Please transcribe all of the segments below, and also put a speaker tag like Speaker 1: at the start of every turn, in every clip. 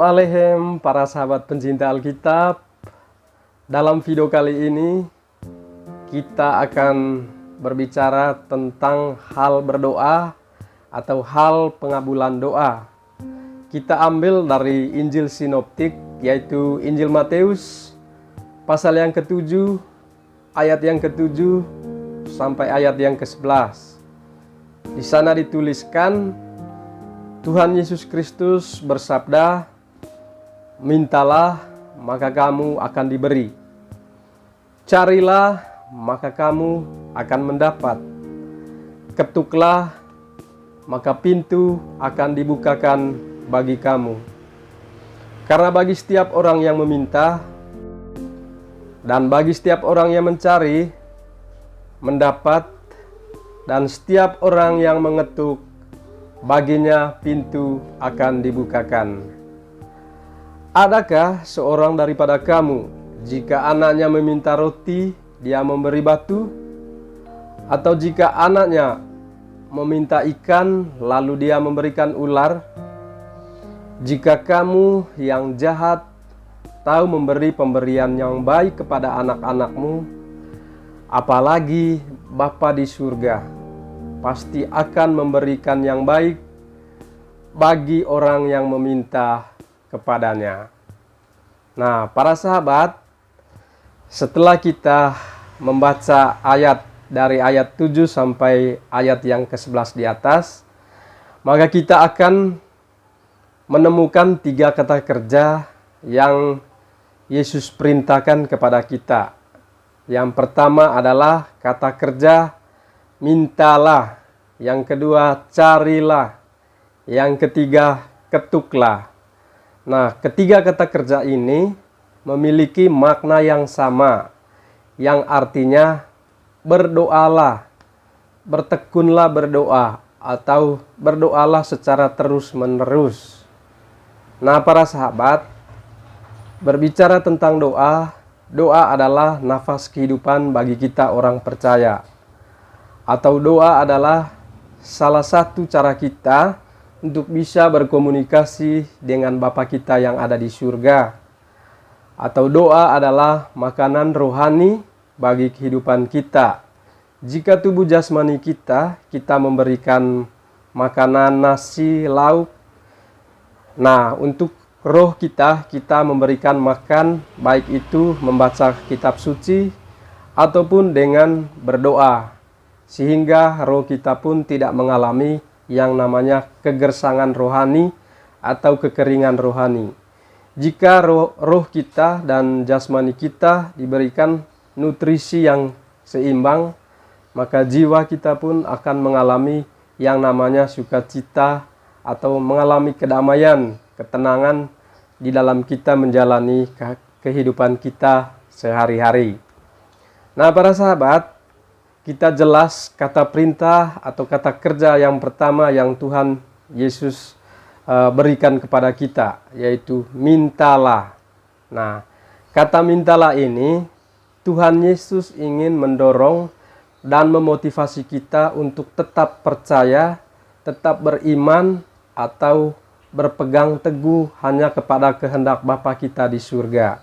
Speaker 1: Shalom Aleichem para sahabat pencinta Alkitab. Dalam video kali ini kita akan berbicara tentang hal berdoa atau hal pengabulan doa. Kita ambil dari Injil Sinoptik, yaitu Injil Matius pasal yang ke-7 ayat yang ke-7 sampai ayat yang ke-11. Di sana dituliskan, Tuhan Yesus Kristus bersabda, "Mintalah, maka kamu akan diberi. Carilah, maka kamu akan mendapat. Ketuklah, maka pintu akan dibukakan bagi kamu. Karena bagi setiap orang yang meminta, dan bagi setiap orang yang mencari, mendapat, dan setiap orang yang mengetuk, baginya pintu akan dibukakan. Adakah seorang daripada kamu, jika anaknya meminta roti, dia memberi batu? Atau jika anaknya meminta ikan, lalu dia memberikan ular? Jika kamu yang jahat tahu memberi pemberian yang baik kepada anak-anakmu, apalagi Bapa di surga pasti akan memberikan yang baik bagi orang yang meminta kepadanya." Nah, para sahabat, setelah kita membaca ayat dari ayat 7 sampai ayat yang ke-11 di atas, maka kita akan menemukan 3 kata kerja yang Yesus perintahkan kepada kita. Yang pertama adalah kata kerja mintalah, yang kedua carilah, yang ketiga ketuklah. Nah, ketiga kata kerja ini memiliki makna yang sama, yang artinya berdoalah, bertekunlah berdoa, atau berdoalah secara terus-menerus. Nah, para sahabat, berbicara tentang doa, doa adalah nafas kehidupan bagi kita orang percaya. Atau doa adalah salah satu cara kita untuk bisa berkomunikasi dengan Bapa kita yang ada di surga. Atau doa adalah makanan rohani bagi kehidupan kita. Jika tubuh jasmani kita memberikan makanan nasi, lauk. Nah, untuk roh kita memberikan makan, baik itu membaca kitab suci ataupun dengan berdoa, sehingga roh kita pun tidak mengalami yang namanya kegersangan rohani atau kekeringan rohani. Jika roh kita dan jasmani kita diberikan nutrisi yang seimbang, maka jiwa kita pun akan mengalami yang namanya sukacita atau mengalami kedamaian, ketenangan di dalam kita menjalani kehidupan kita sehari-hari. Nah, para sahabat, kita jelas kata perintah atau kata kerja yang pertama yang Tuhan Yesus berikan kepada kita, yaitu mintalah. Nah, kata mintalah ini Tuhan Yesus ingin mendorong dan memotivasi kita untuk tetap percaya, tetap beriman, atau berpegang teguh hanya kepada kehendak Bapa kita di surga.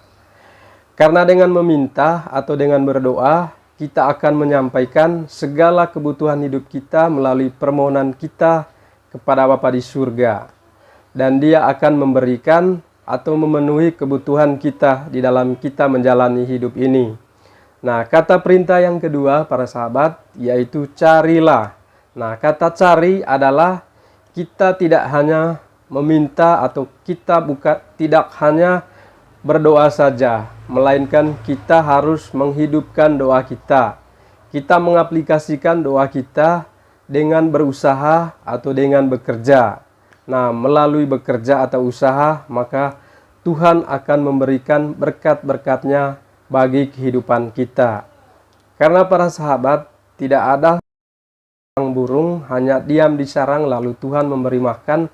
Speaker 1: Karena dengan meminta atau dengan berdoa, kita akan menyampaikan segala kebutuhan hidup kita melalui permohonan kita kepada Bapa di surga. Dan Dia akan memberikan atau memenuhi kebutuhan kita di dalam kita menjalani hidup ini. Nah, kata perintah yang kedua, para sahabat, yaitu carilah. Nah, kata cari adalah kita tidak hanya meminta atau kita tidak hanya berdoa saja, melainkan kita harus menghidupkan doa kita. Kita mengaplikasikan doa kita dengan berusaha atau dengan bekerja. Nah, melalui bekerja atau usaha, maka Tuhan akan memberikan berkat-berkat-Nya bagi kehidupan kita. Karena para sahabat, tidak ada yang burung hanya diam di sarang lalu Tuhan memberi makan,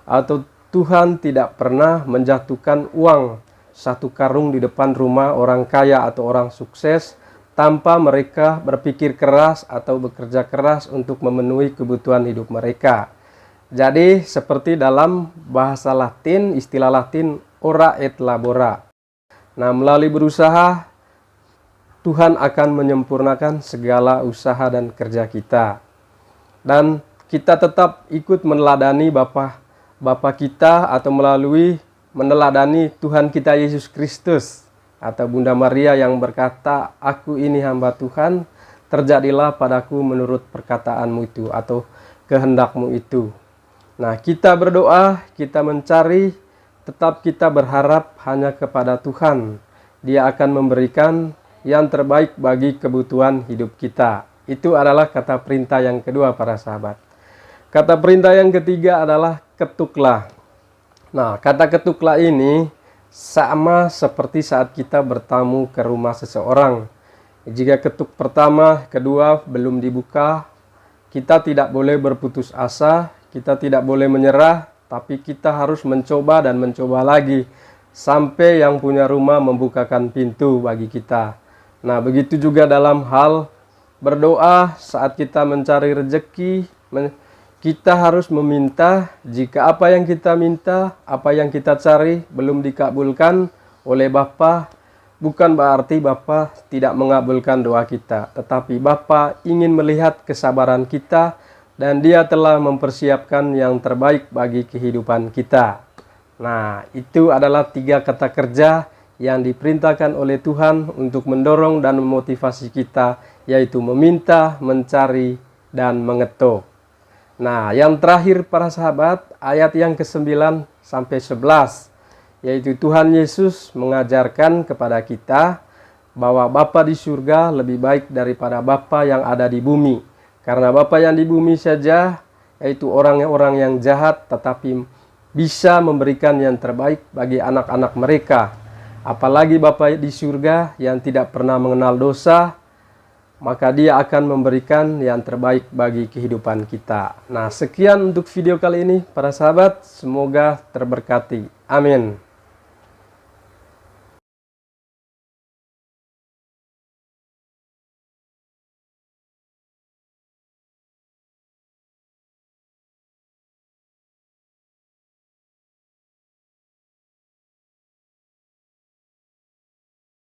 Speaker 1: atau Tuhan tidak pernah menjatuhkan uang 1 karung di depan rumah orang kaya atau orang sukses tanpa mereka berpikir keras atau bekerja keras untuk memenuhi kebutuhan hidup mereka. Jadi seperti dalam bahasa Latin, istilah Latin ora et labora. Nah, melalui berusaha Tuhan akan menyempurnakan segala usaha dan kerja kita. Dan kita tetap ikut meneladani Bapa kita atau melalui meneladani Tuhan kita Yesus Kristus atau Bunda Maria yang berkata, "Aku ini hamba Tuhan, terjadilah padaku menurut perkataanmu itu atau kehendakmu itu." Nah, kita berdoa, kita mencari, tetap kita berharap hanya kepada Tuhan. Dia akan memberikan yang terbaik bagi kebutuhan hidup kita. Itu adalah kata perintah yang kedua, para sahabat. Kata perintah yang ketiga adalah ketuklah. Nah, kata ketuklah ini sama seperti saat kita bertamu ke rumah seseorang. Jika ketuk pertama, kedua belum dibuka, kita tidak boleh berputus asa, kita tidak boleh menyerah, tapi kita harus mencoba dan mencoba lagi sampai yang punya rumah membukakan pintu bagi kita. Nah, begitu juga dalam hal berdoa saat kita mencari rezeki, kita harus meminta. Jika apa yang kita minta, apa yang kita cari belum dikabulkan oleh Bapa, bukan berarti Bapa tidak mengabulkan doa kita, tetapi Bapa ingin melihat kesabaran kita dan Dia telah mempersiapkan yang terbaik bagi kehidupan kita. Nah, itu adalah 3 kata kerja yang diperintahkan oleh Tuhan untuk mendorong dan memotivasi kita, yaitu meminta, mencari, dan mengetuk. Nah, yang terakhir para sahabat, ayat yang ke-9 sampai 11, yaitu Tuhan Yesus mengajarkan kepada kita bahwa Bapa di surga lebih baik daripada Bapa yang ada di bumi. Karena Bapa yang di bumi saja, yaitu orang-orang yang jahat, tetapi bisa memberikan yang terbaik bagi anak-anak mereka. Apalagi Bapa di surga yang tidak pernah mengenal dosa, maka Dia akan memberikan yang terbaik bagi kehidupan kita. Nah, sekian untuk video kali ini para sahabat, semoga terberkati. Amin.